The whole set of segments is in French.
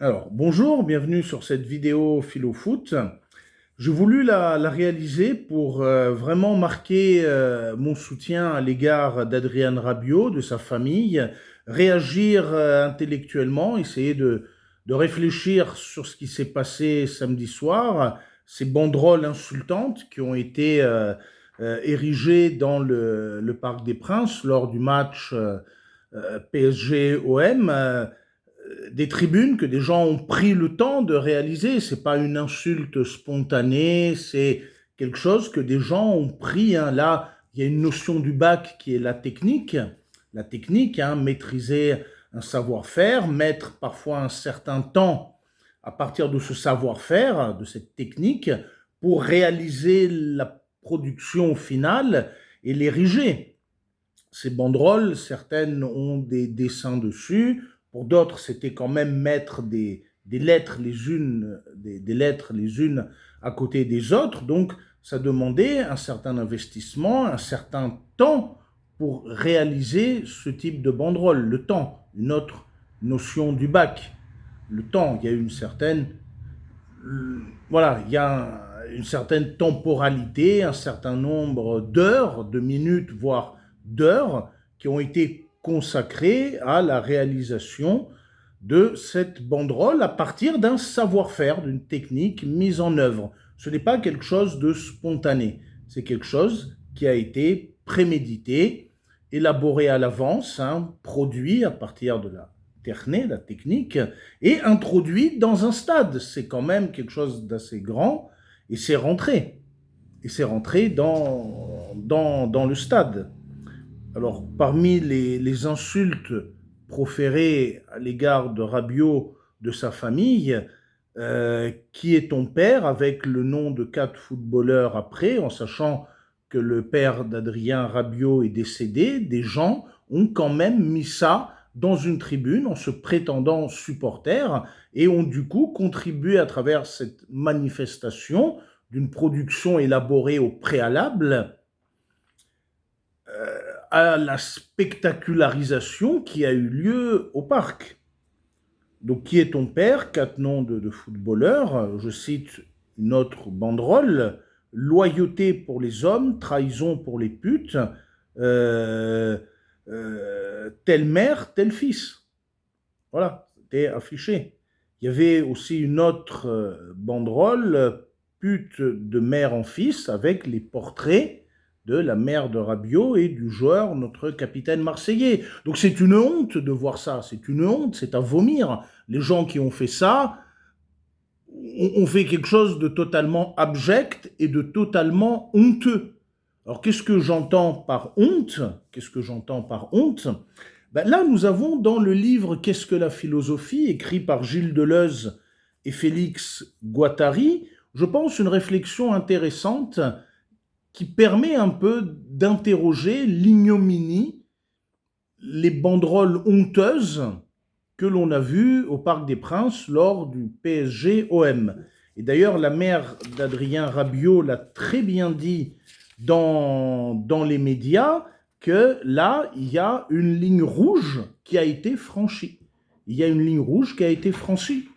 Alors, bonjour, bienvenue sur cette vidéo Philo Foot. J'ai voulu la réaliser pour vraiment marquer mon soutien à l'égard d'Adrien Rabiot, de sa famille, réagir intellectuellement, essayer de réfléchir sur ce qui s'est passé samedi soir, ces banderoles insultantes qui ont été érigées dans le Parc des Princes lors du match PSG-OM. Des tribunes que des gens ont pris le temps de réaliser. C'est pas une insulte spontanée, c'est quelque chose que des gens ont pris. Hein. Là, il y a une notion du bac qui est la technique. La technique, hein, maîtriser un savoir-faire, mettre parfois un certain temps à partir de ce savoir-faire, de cette technique, pour réaliser la production finale et l'ériger. Ces banderoles, certaines ont des dessins dessus, pour d'autres, c'était quand même mettre des lettres des lettres les unes à côté des autres. Donc, ça demandait un certain investissement, un certain temps pour réaliser ce type de banderole. Le temps, une autre notion du bac. Le temps, il y a une certaine, voilà, il y a une certaine temporalité, un certain nombre d'heures, de minutes, voire d'heures, qui ont été consacrées à la réalisation de cette banderole à partir d'un savoir-faire, d'une technique mise en œuvre. Ce n'est pas quelque chose de spontané, c'est quelque chose qui a été prémédité, élaboré à l'avance, hein, produit à partir de la la technique, et introduit dans un stade. C'est quand même quelque chose d'assez grand, et c'est rentré. Et c'est rentré dans le stade. Alors, parmi les insultes proférées à l'égard de Rabiot, de sa famille, qui est ton père, avec le nom de 4 footballeurs après, en sachant que le père d'Adrien Rabiot est décédé, des gens ont quand même mis ça dans une tribune en se prétendant supporters et ont du coup contribué à travers cette manifestation d'une production élaborée au préalable à la spectacularisation qui a eu lieu au parc. Donc, qui est ton père? 4 noms de footballeurs. Je cite une autre banderole. Loyauté pour les hommes, trahison pour les putes, telle mère, tel fils. Voilà, c'était affiché. Il y avait aussi une autre banderole, pute de mère en fils, avec les portraits de la mère de Rabiot et du joueur, notre capitaine marseillais. Donc c'est une honte de voir ça, c'est une honte, c'est à vomir. Les gens qui ont fait ça ont fait quelque chose de totalement abject et de totalement honteux. Alors qu'est-ce que j'entends par honte? Qu'est-ce que j'entends par honte? Ben là, nous avons dans le livre Qu'est-ce que la philosophie, écrit par Gilles Deleuze et Félix Guattari, je pense une réflexion intéressante qui permet un peu d'interroger l'ignominie, les banderoles honteuses que l'on a vues au Parc des Princes lors du PSG-OM. Et d'ailleurs, la mère d'Adrien Rabiot l'a très bien dit dans les médias, que là, il y a une ligne rouge qui a été franchie. Il y a une ligne rouge qui a été franchie.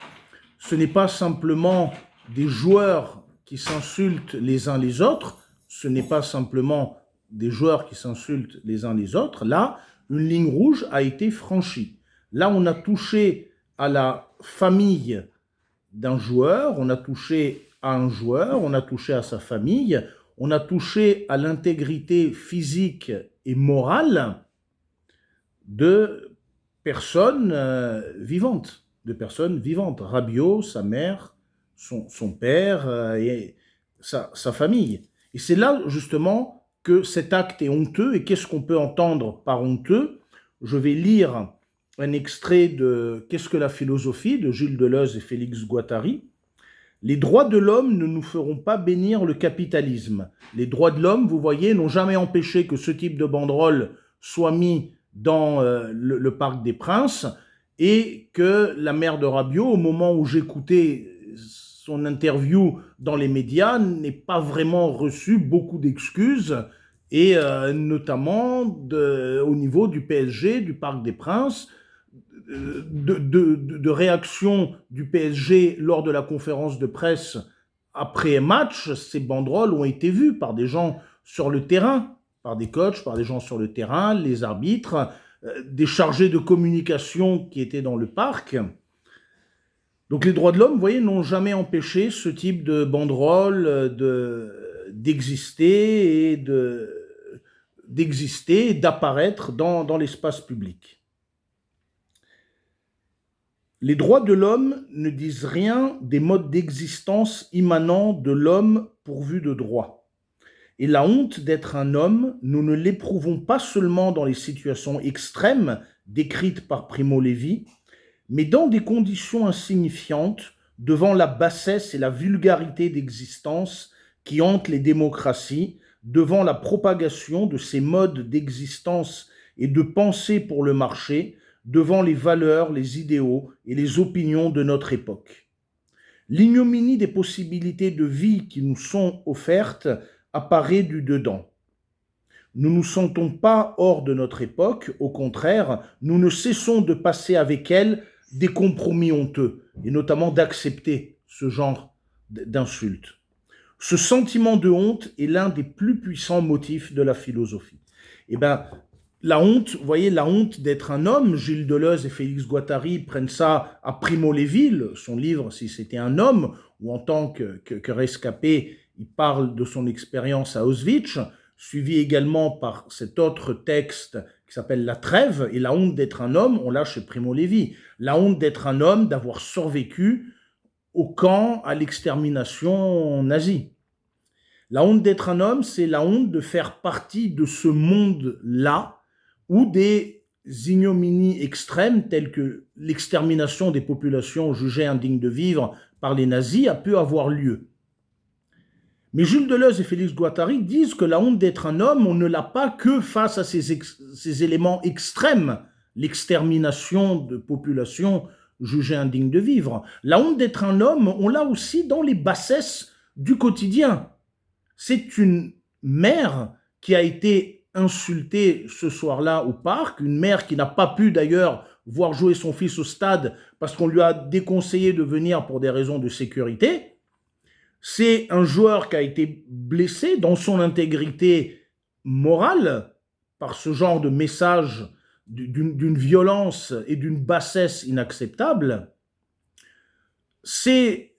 Ce n'est pas simplement des joueurs qui s'insultent les uns les autres, ce n'est pas simplement des joueurs qui s'insultent les uns les autres. Là, une ligne rouge a été franchie. Là, on a touché à la famille d'un joueur, on a touché à un joueur, on a touché à sa famille, on a touché à l'intégrité physique et morale de personnes vivantes, Rabiot, sa mère, son père et sa famille. Et c'est là justement que cet acte est honteux. Et qu'est-ce qu'on peut entendre par honteux? Je vais lire un extrait de Qu'est-ce que la philosophie de Gilles Deleuze et Félix Guattari. Les droits de l'homme ne nous feront pas bénir le capitalisme. Les droits de l'homme, vous voyez, n'ont jamais empêché que ce type de banderole soit mis dans le Parc des Princes et que la mère de Rabiot, au moment où j'écoutais son interview dans les médias, n'ait pas vraiment reçu beaucoup d'excuses et notamment au niveau du PSG, du Parc des Princes, de réaction du PSG lors de la conférence de presse après match. Ces banderoles ont été vues par des gens sur le terrain, par des coachs, par des gens sur le terrain, les arbitres, des chargés de communication qui étaient dans le parc. Donc les droits de l'homme, vous voyez, n'ont jamais empêché ce type de banderole d'exister et d'apparaître dans l'espace public. Les droits de l'homme ne disent rien des modes d'existence immanents de l'homme pourvu de droits. Et la honte d'être un homme, nous ne l'éprouvons pas seulement dans les situations extrêmes décrites par Primo Levi, mais dans des conditions insignifiantes devant la bassesse et la vulgarité d'existence qui hantent les démocraties, devant la propagation de ces modes d'existence et de pensée pour le marché, devant les valeurs, les idéaux et les opinions de notre époque. L'ignominie des possibilités de vie qui nous sont offertes apparaît du dedans. Nous ne nous sentons pas hors de notre époque, au contraire, nous ne cessons de passer avec elle des compromis honteux, et notamment d'accepter ce genre d'insultes. Ce sentiment de honte est l'un des plus puissants motifs de la philosophie. Eh bien, la honte, vous voyez, la honte d'être un homme, Gilles Deleuze et Félix Guattari prennent ça à Primo Levi, son livre « Si c'était un homme », où en tant que rescapé, il parle de son expérience à Auschwitz, suivi également par cet autre texte qui s'appelle « La trêve » et la honte d'être un homme, on l'a chez Primo Levi. La honte d'être un homme, d'avoir survécu au camp, à l'extermination nazie. La honte d'être un homme, c'est la honte de faire partie de ce monde-là où des ignominies extrêmes telles que l'extermination des populations jugées indignes de vivre par les nazis a pu avoir lieu. Mais Gilles Deleuze et Félix Guattari disent que la honte d'être un homme, on ne l'a pas que face à ces éléments extrêmes, l'extermination de populations jugées indignes de vivre. La honte d'être un homme, on l'a aussi dans les bassesses du quotidien. C'est une mère qui a été insultée ce soir-là au parc, une mère qui n'a pas pu d'ailleurs voir jouer son fils au stade parce qu'on lui a déconseillé de venir pour des raisons de sécurité. C'est un joueur qui a été blessé dans son intégrité morale par ce genre de message d'une violence et d'une bassesse inacceptable. C'est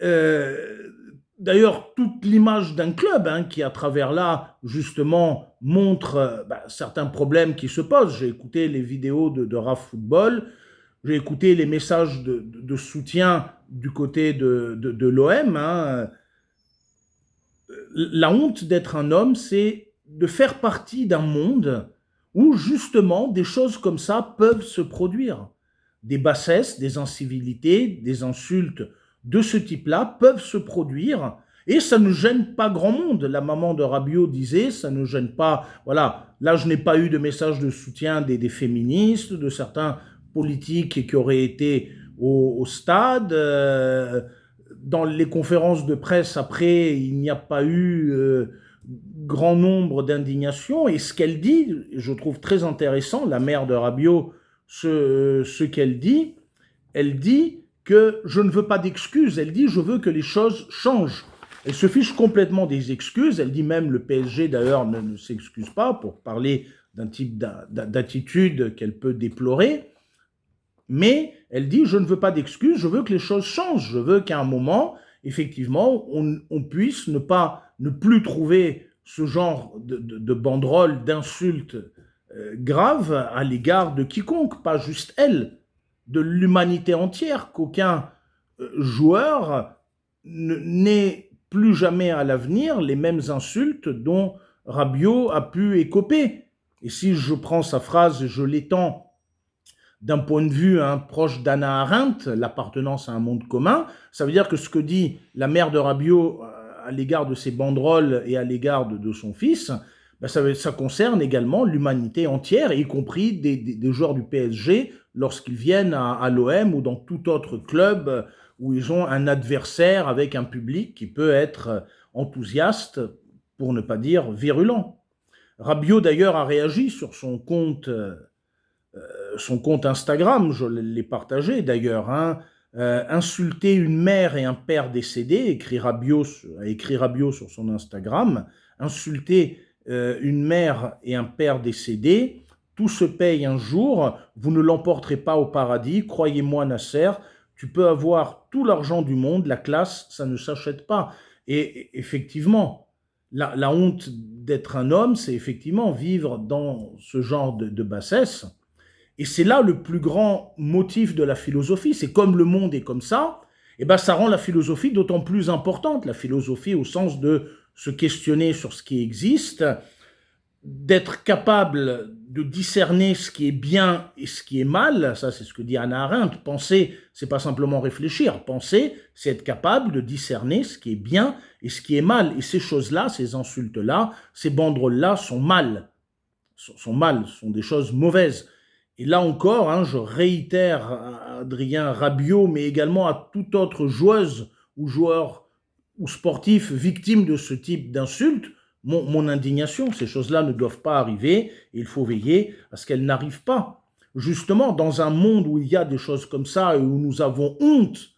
d'ailleurs toute l'image d'un club qui, à travers là, justement, montre certains problèmes qui se posent. J'ai écouté les vidéos de RAF Football, j'ai écouté les messages de soutien du côté de l'OM. La honte d'être un homme, c'est de faire partie d'un monde où justement des choses comme ça peuvent se produire. Des bassesses, des incivilités, des insultes de ce type-là peuvent se produire et ça ne gêne pas grand monde. La maman de Rabiot disait, ça ne gêne pas, voilà, là je n'ai pas eu de message de soutien des féministes, de certains politiques qui auraient été au stade, dans les conférences de presse après, il n'y a pas eu grand nombre d'indignations. Et ce qu'elle dit, je trouve très intéressant, la mère de Rabiot, ce qu'elle dit, elle dit que je ne veux pas d'excuses, elle dit je veux que les choses changent. Elle se fiche complètement des excuses, elle dit même le PSG d'ailleurs ne s'excuse pas pour parler d'un type d'attitude qu'elle peut déplorer. Mais elle dit, je ne veux pas d'excuses, je veux que les choses changent. Je veux qu'à un moment, effectivement, on puisse ne plus trouver ce genre de banderoles, d'insultes graves à l'égard de quiconque, pas juste elle, de l'humanité entière, qu'aucun joueur n'ait plus jamais à l'avenir les mêmes insultes dont Rabiot a pu écoper. Et si je prends sa phrase et je l'étends d'un point de vue proche d'Hannah Arendt, l'appartenance à un monde commun, ça veut dire que ce que dit la mère de Rabiot à l'égard de ses banderoles et à l'égard de son fils, ça concerne également l'humanité entière, y compris des joueurs du PSG lorsqu'ils viennent à l'OM ou dans tout autre club où ils ont un adversaire avec un public qui peut être enthousiaste, pour ne pas dire virulent. Rabiot d'ailleurs a réagi sur son compte son compte Instagram, je l'ai partagé d'ailleurs, hein, insulter une mère et un père décédés, a écrit Rabiot sur son Instagram, insulter une mère et un père décédés, tout se paye un jour, vous ne l'emporterez pas au paradis, croyez-moi Nasser, tu peux avoir tout l'argent du monde, la classe, ça ne s'achète pas. Et effectivement, la honte d'être un homme, c'est effectivement vivre dans ce genre de bassesse. Et c'est là le plus grand motif de la philosophie. C'est comme le monde est comme ça, et ben ça rend la philosophie d'autant plus importante. La philosophie au sens de se questionner sur ce qui existe, d'être capable de discerner ce qui est bien et ce qui est mal. Ça, c'est ce que dit Hannah Arendt. Penser, c'est pas simplement réfléchir. Penser, c'est être capable de discerner ce qui est bien et ce qui est mal. Et ces choses-là, ces insultes-là, ces banderoles-là sont sont des choses mauvaises. Et là encore, hein, je réitère à Adrien Rabiot, mais également à toute autre joueuse ou joueur ou sportif victime de ce type d'insultes, mon indignation. Ces choses-là ne doivent pas arriver et il faut veiller à ce qu'elles n'arrivent pas. Justement, dans un monde où il y a des choses comme ça et où nous avons honte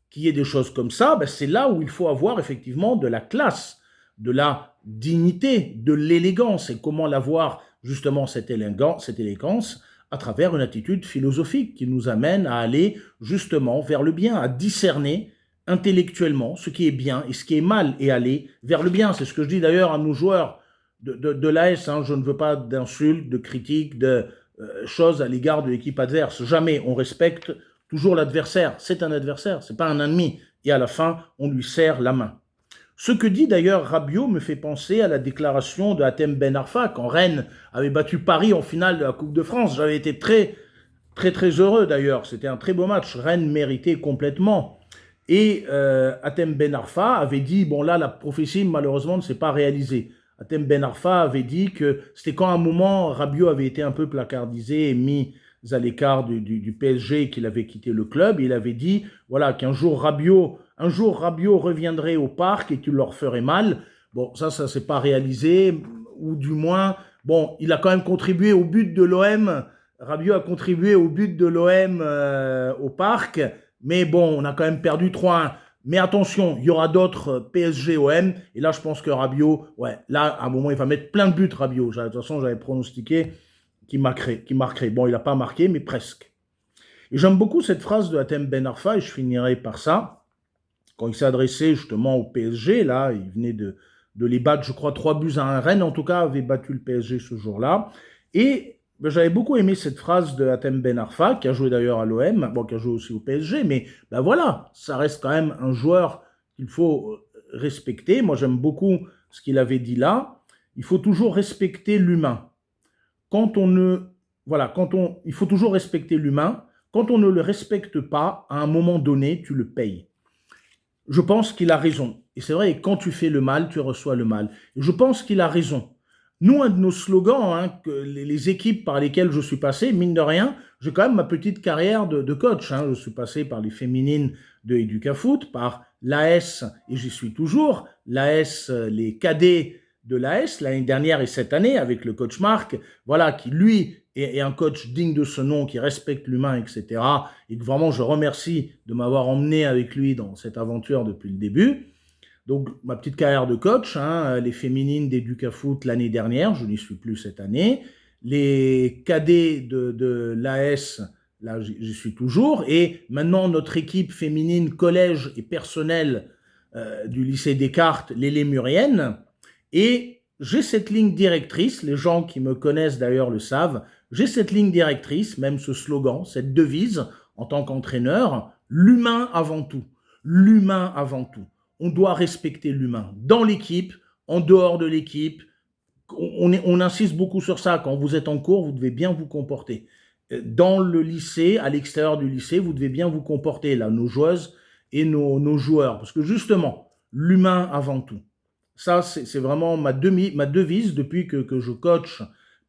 qu'il y ait des choses comme ça, ben c'est là où il faut avoir effectivement de la classe, de la dignité, de l'élégance. Et comment l'avoir justement cette élégance à travers une attitude philosophique qui nous amène à aller justement vers le bien, à discerner intellectuellement ce qui est bien et ce qui est mal et aller vers le bien. C'est ce que je dis d'ailleurs à nos joueurs de l'AS. Hein. Je ne veux pas d'insultes, de critiques, de choses à l'égard de l'équipe adverse. Jamais. On respecte toujours l'adversaire. C'est un adversaire, c'est pas un ennemi. Et à la fin, on lui serre la main. Ce que dit d'ailleurs Rabiot me fait penser à la déclaration de Hatem Ben Arfa quand Rennes avait battu Paris en finale de la Coupe de France. J'avais été très heureux d'ailleurs. C'était un très beau match. Rennes méritait complètement. Et Hatem Ben Arfa avait dit, bon là, la prophétie malheureusement ne s'est pas réalisée. Hatem Ben Arfa avait dit que c'était quand à un moment, Rabiot avait été un peu placardisé et mis à l'écart du PSG et qu'il avait quitté le club. Il avait dit, voilà, qu'un jour Rabiot reviendrait au parc et qu'il leur ferait mal. Bon, ça s'est pas réalisé, ou du moins, bon, il a quand même contribué au but de l'OM. Rabiot a contribué au but de l'OM au parc. Mais bon, on a quand même perdu 3-1. Mais attention, il y aura d'autres PSG-OM. Et là, je pense que Rabiot, ouais, là, à un moment, il va mettre plein de buts, Rabiot. De toute façon, j'avais pronostiqué qu'il marquerait. Bon, il n'a pas marqué, mais presque. Et j'aime beaucoup cette phrase de Hatem Ben Arfa, et je finirai par ça. Quand il s'est adressé justement au PSG, là, il venait de les battre, je crois, 3-1. Rennes, en tout cas, avait battu le PSG ce jour-là. Et ben, j'avais beaucoup aimé cette phrase de Hatem Ben Arfa, qui a joué d'ailleurs à l'OM, bon, qui a joué aussi au PSG, mais ben voilà, ça reste quand même un joueur qu'il faut respecter. Moi, j'aime beaucoup ce qu'il avait dit là. Il faut toujours respecter l'humain. Il faut toujours respecter l'humain. Quand on ne le respecte pas, à un moment donné, tu le payes. Je pense qu'il a raison. Et c'est vrai, quand tu fais le mal, tu reçois le mal. Et je pense qu'il a raison. Nous, un de nos slogans, hein, que les équipes par lesquelles je suis passé, mine de rien, j'ai quand même ma petite carrière de coach. Hein. Je suis passé par les féminines de Educafoot, par l'AS, et j'y suis toujours, l'AS, les cadets de l'AS, l'année dernière et cette année, avec le coach Marc, voilà, qui lui est un coach digne de ce nom, qui respecte l'humain, etc. Et que vraiment, je remercie de m'avoir emmené avec lui dans cette aventure depuis le début. Donc, ma petite carrière de coach, hein, les féminines d'Educafoot l'année dernière, je n'y suis plus cette année. Les cadets de l'AS, là, j'y suis toujours. Et maintenant, notre équipe féminine collège et personnel du lycée Descartes, l'Hélémurienne. Et j'ai cette ligne directrice, les gens qui me connaissent d'ailleurs le savent, j'ai cette ligne directrice, même ce slogan, cette devise en tant qu'entraîneur, l'humain avant tout. L'humain avant tout. On doit respecter l'humain dans l'équipe, en dehors de l'équipe. On insiste beaucoup sur ça. Quand vous êtes en cours, vous devez bien vous comporter. Dans le lycée, à l'extérieur du lycée, vous devez bien vous comporter, là, nos joueuses et nos joueurs. Parce que justement, l'humain avant tout. Ça, c'est vraiment ma devise depuis que je coach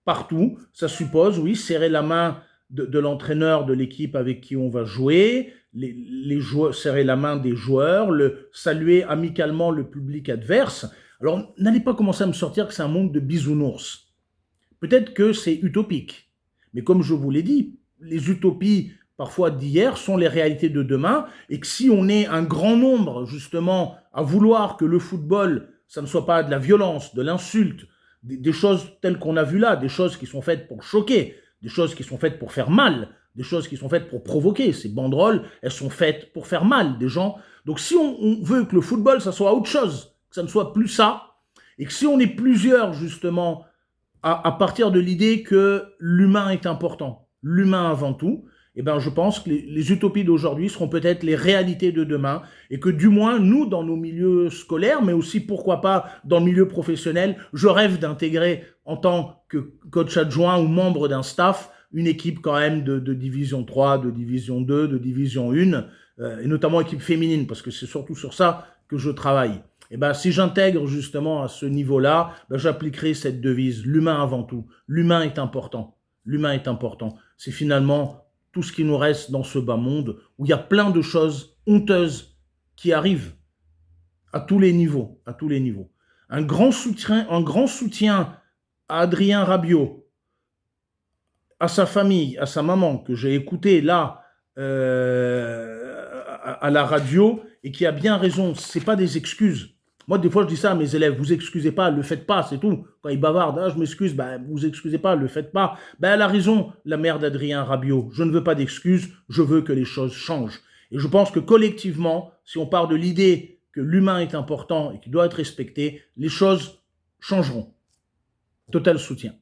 partout. Ça suppose, oui, serrer la main de l'entraîneur de l'équipe avec qui on va jouer, les joueurs, serrer la main des joueurs, saluer amicalement le public adverse. Alors, n'allez pas commencer à me sortir que c'est un monde de bisounours. Peut-être que c'est utopique, Mais comme je vous l'ai dit, les utopies parfois d'hier sont les réalités de demain, et que si on est un grand nombre justement à vouloir que le football, ça ne soit pas de la violence, de l'insulte, des choses telles qu'on a vues là, des choses qui sont faites pour choquer, des choses qui sont faites pour faire mal, des choses qui sont faites pour provoquer. Ces banderoles, elles sont faites pour faire mal des gens. Donc si on veut que le football, ça soit autre chose, que ça ne soit plus ça, et que si on est plusieurs justement à partir de l'idée que l'humain est important, l'humain avant tout, eh ben, je pense que les utopies d'aujourd'hui seront peut-être les réalités de demain, et que du moins, nous, dans nos milieux scolaires, mais aussi, pourquoi pas, dans le milieu professionnel, je rêve d'intégrer, en tant que coach adjoint ou membre d'un staff, une équipe quand même de division 3, de division 2, de division 1, et notamment équipe féminine, parce que c'est surtout sur ça que je travaille. Et ben, si j'intègre justement à ce niveau-là, ben, j'appliquerai cette devise, l'humain avant tout. L'humain est important. L'humain est important. C'est finalement tout ce qui nous reste dans ce bas monde, où il y a plein de choses honteuses qui arrivent à tous les niveaux, à tous les niveaux. Un grand soutien à Adrien Rabiot, à sa famille, à sa maman, que j'ai écouté là à la radio, et qui a bien raison. C'est pas des excuses. Moi, des fois, je dis ça à mes élèves, vous excusez pas, le faites pas, c'est tout. Quand ils bavardent, ah, je m'excuse, ben, vous excusez pas, le faites pas. Ben, elle a raison, la mère d'Adrien Rabiot. Je ne veux pas d'excuses, je veux que les choses changent. Et je pense que collectivement, si on part de l'idée que l'humain est important et qu'il doit être respecté, les choses changeront. Total soutien.